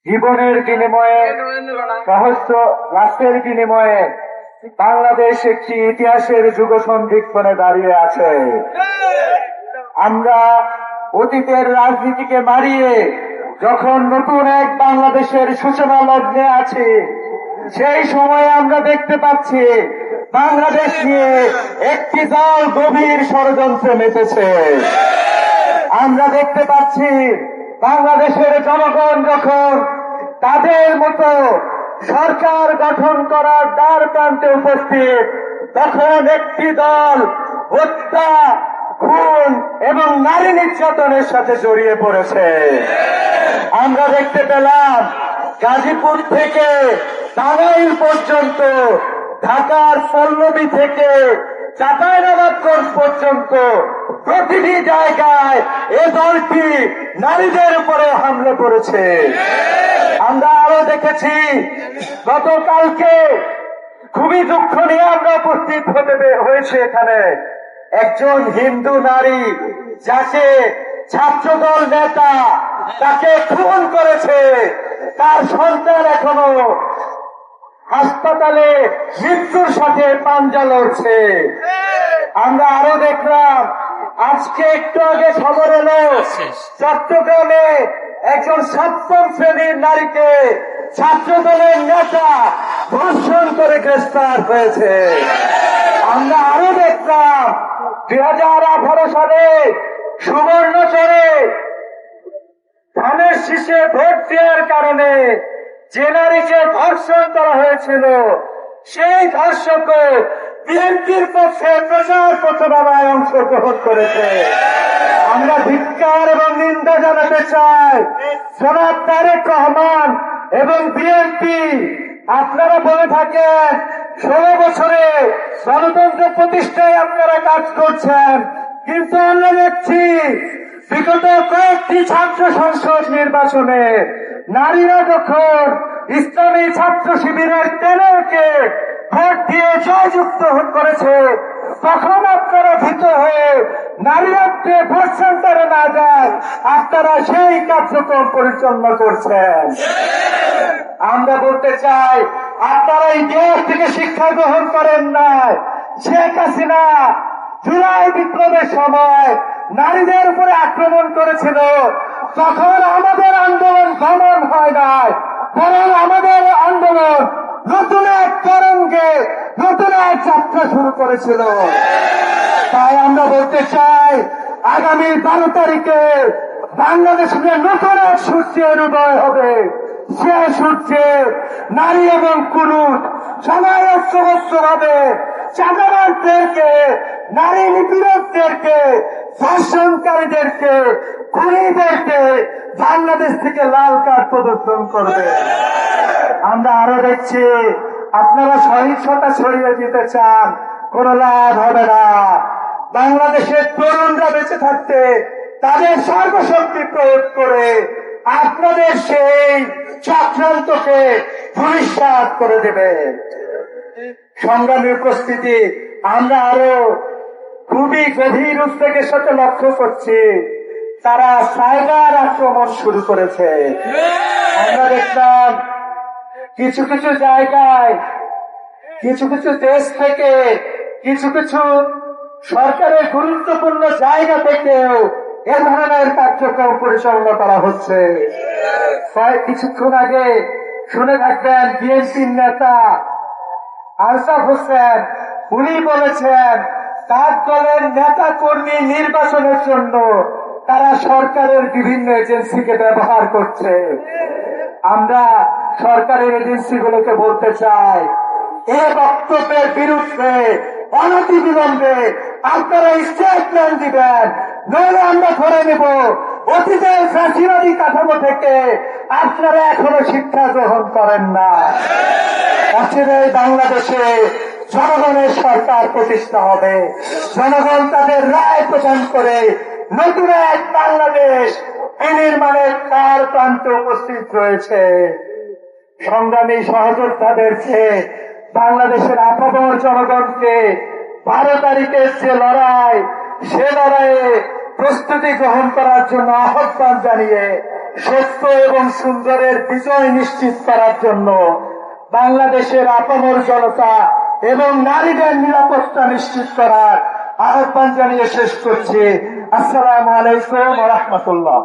জীবনের বিনিময়ে, সহস্র রাষ্ট্রের বিনিময়ে বাংলাদেশ একটি ইতিহাসের যুগ সন্ধিক্ষণে দাঁড়িয়ে আছে। আমরা অতীতের রাজনীতিকে মারিয়ে যখন নতুন এক বাংলাদেশের সূচনা লগ্নে আছি, সেই সময়ে আমরা দেখতে পাচ্ছি বাংলাদেশ নিয়ে একটি দল গভীর ষড়যন্ত্রে মেতেছে। আমরা দেখতে পাচ্ছি বাংলাদেশের জনগণ যখন তাদের মতো সরকার গঠন করার দ্বার প্রান্তে উপস্থিত, তখন একটি দল হত্যা, খুন এবং নারী নির্যাতনের সাথে জড়িয়ে পড়েছে। আমরা দেখতে পেলাম গাজীপুর থেকে টাঙ্গাইল পর্যন্ত, ঢাকার পল্লবী থেকে চাঁপাইনবাবগঞ্জ পর্যন্ত প্রতিটি জায়গায় এ দলটি নারীদের উপরে হামলা করেছে। আমরা আরো দেখেছি গতকালকে খুবই দুঃখ নিয়ে আমরা উপস্থিত হয়েছে এখানে একজন হিন্দু নারী, যাকে ছাত্রদল নেতা তাকে খুন করেছে, তার সন্তান এখনো হাসপাতালে মৃত্যুর সাথে পাঞ্জা লড়ছে। আমরা আরো দেখলাম আজকে একটু আগে খবর এলো চট্টগ্রামে একজন সপ্তম শ্রেণীর নারীকে ছাত্রদলের নেতা ধর্ষণ করে গ্রেফতার হয়েছে। আমরা আরো দেখলাম 2018 সালে সুবর্ণচরে ধানের শীষে ভোট দেওয়ার কারণে যে নারীকে ধর্ষণ করা হয়েছিল, সেই ধর্ষকও বিএনপির পক্ষে প্রচার প্রচারণায় অংশগ্রহণ করেছে। আমরা ধিক্কার এবং নিন্দা জানাতে চাই জনাব তারেক রহমান এবং বিএনপি। আপনারা বলে থাকেন 16 বছরে গণতন্ত্র প্রতিষ্ঠায় আপনারা কাজ করছেন, কিন্তু আমরা দেখছি বিগত কয়েকটি ছাত্র সংসদ নির্বাচনে নারীরা যখন ইসলামী ছাত্র শিবিরের তেলেকে ভোট দিয়ে জয়যুক্ত করেছে, তখন আপনারা ভীত হয়ে নারীরাকে ভোট সেন্টারে না যায় আপনারা সেই কার্যক্রম পরিচালনা করছেন। আমরা বলতে চাই আপনারা ইতিহাস থেকে শিক্ষা গ্রহণ করেন নাই। শেখ হাসিনা জুলাই বিপ্লবের সময় নারীদের উপরে আক্রমণ করেছিল, তখন আমাদের আন্দোলন দমন হয় নাই, বরং আমাদের আন্দোলন নতুন এক তরঙ্গে নতুন এক যাত্রা শুরু করেছিল। তাই আমরা বলতে চাই আগামী 12 তারিখে বাংলাদেশের নতুন এক সূর্যের উদয় হবে। সে সূর্যে নারী এবং পুরুষ সবাই ঐক্যবদ্ধ হবে চাঁদাবাজদেরকে, নারী নিপীড়কদেরকে, ধর্ষণকারীদেরকে, খুনিদেরকে বাংলাদেশ থেকে লাল কার্ড প্রদর্শন করবে। আমরা আরো দেখছি আপনারা সহিংসতা ছড়িয়ে দিতে চান, কোন লাভ হবে না। বাংলাদেশের তরুণরা বেঁচে থাকতে তাদের সর্বশক্তি প্রয়োগ করে আপনাদের সেই চক্রান্তকে ধূলিসাৎ করে দেবে। সংগ্রামী উপস্থিতি, আমরা আরো খুবই গভীর উদ্বেগের সাথে লক্ষ্য করছি তারা সাইবার আক্রমণ শুরু করেছে। আমরা দেখলাম কিছু কিছু জায়গায়, কিছু কিছু দেশ থেকে, কিছু কিছু সরকারের গুরুত্বপূর্ণ জায়গা থেকেও এ ধরনের কার্যক্রম পরিচালনা করা হচ্ছে। কিছুক্ষণ আগে শুনে থাকবেন বিএনপির নেতা আরশাদ হোসেন, উনি বলেছেন তার দলের নেতা কর্মী নির্বাচনের জন্য তারা সরকারের বিভিন্ন এজেন্সিকে ব্যবহার করছে। আমরা সরকারের এজেন্সিগুলোকে বলতে চাই, এ বক্তব্যের বিরুদ্ধে অনতিবিলম্বে আপনারা স্টেটমেন্ট দিবেন, নইলে আমরা ধরে নেব অতীতের ফ্যাসিবাদী কাঠামো থেকে আপনারা এখনো শিক্ষা গ্রহণ করেন না। অচিরেই বাংলাদেশে জনগণের সরকার প্রতিষ্ঠা হবে, জনগণ তাদের রায় প্রদান করে নতুন এক বাংলাদেশ বিনির্মাণের দ্বার প্রান্তে উপস্থিত রয়েছে। সংগ্রামী সহযোদ্ধাদেরকে, বাংলাদেশের আপামর জনগণকে 12 তারিখের যে লড়াই, সে লড়াইয়ে প্রস্তুতি গ্রহণ করার জন্য আহ্বান জানিয়ে সত্য এবং সুন্দরের বিজয় নিশ্চিত করার জন্য বাংলাদেশের আপামর জনতা এবং নারীদের নিরাপত্তা নিশ্চিত করার আহ্বান জানিয়ে শেষ করছি। আসসালামু আলাইকুম ওয়া রাহমাতুল্লাহ।